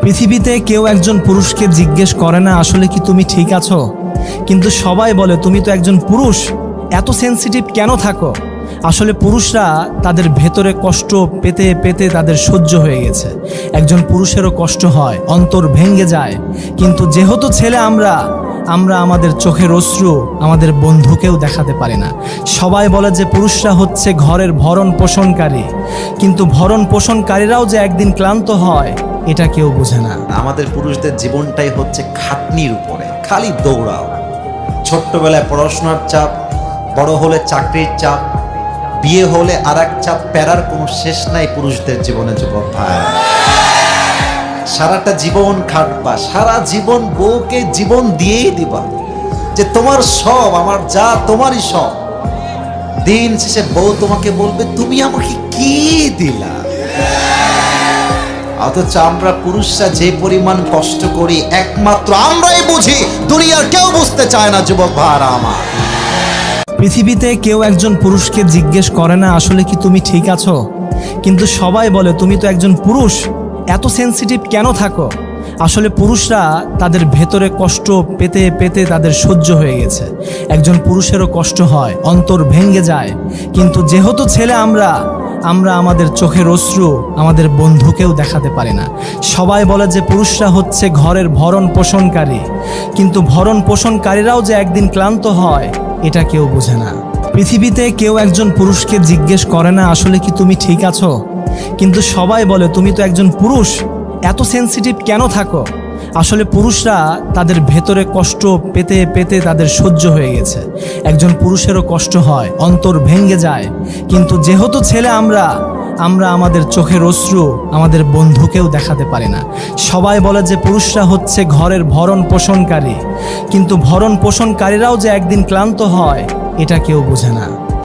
পৃথিবীতে কেউ একজন পুরুষকে জিজ্ঞেস করে না আসলে কি তুমি ঠিক আছো, কিন্তু সবাই বলে তুমি তো একজন পুরুষ, এত সেনসিটিভ কেন থাকো। আসলে পুরুষরা তাদের ভেতরে কষ্ট পেতে পেতে তাদের সহ্য হয়ে গেছে। একজন পুরুষেরও কষ্ট হয়, অন্তর ভেঙে যায়, কিন্তু যেহেতু ছেলে আমরা আমাদের চোখের অশ্রু আমাদের বন্ধুকেও দেখাতে পারি না। সবাই বলে যে পুরুষরা হচ্ছে ঘরের ভরণ পোষণকারী, কিন্তু ভরণ পোষণকারীরাও যে একদিন ক্লান্ত হয় এটা কেউ বোঝে না। আমাদের পুরুষদের জীবনটাই হচ্ছে খাটনির উপরে, খালি দৌড়াও। ছোট্টবেলায় পড়াশোনার চাপ, বড় হলে চাকরির চাপ, বিয়ে হলে আর এক চাপ, প্যারার কোনো শেষ নাই পুরুষদের জীবনে। যুবক ভাই, সারাটা জীবন খাটবা, সারা জীবন বউকে জীবন দিয়েই দিবা, যে তোমার সব, আমার যা তোমারই সব। দিন শেষে বউ তোমাকে বলবে তুমি আমাকে কি দিলা। অথচ আমরা পুরুষরা যে পরিমাণ কষ্ট করি একমাত্র আমরাই বুঝি, দুনিয়ার কেউ বুঝতে চায় না। যুবক ভাইরা আমার, পৃথিবীতে কেউ একজন পুরুষকে জিজ্ঞেস করে না আসলে কি তুমি ঠিক আছো, কিন্তু সবাই বলে তুমি তো একজন পুরুষ, এত সেনসিটিভ কেন থাকো। আসলে পুরুষরা তাদের ভেতরে কষ্ট পেতে পেতে তাদের সহ্য হয়ে গেছে। একজন পুরুষেরও কষ্ট হয়, অন্তর ভেঙে যায়, কিন্তু যেহেতু ছেলে আমরা আমাদের চোখের অশ্রু আমাদের বন্ধুকেও দেখাতে পারি না। সবাই বলে যে পুরুষরা হচ্ছে ঘরের ভরণ পোষণকারী, কিন্তু ভরণ পোষণকারীরাও যে একদিন ক্লান্ত হয় এটা কেউ বোঝে না। পৃথিবীতে কেউ একজন পুরুষকে জিজ্ঞেস করে না আসলে কি তুমি ঠিক আছো, কিন্তু সবাই বলে তুমি তো একজন পুরুষ, এত সেনসিটিভ কেন থাকো। আসলে পুরুষরা তাদের ভেতরে কষ্ট পেতে পেতে তাদের সহ্য হয়ে গেছে। একজন পুরুষেরও কষ্ট হয়, অন্তর ভেঙে যায়, কিন্তু যেহেতু ছেলে আমরা আমাদের চোখের অশ্রু আমাদের বন্ধুকেও দেখাতে পারি না। সবাই বলে যে পুরুষরা হচ্ছে ঘরের ভরণ পোষণকারী, কিন্তু ভরণ পোষণকারীরাও যে একদিন ক্লান্ত হয় এটা কেউ বোঝে না।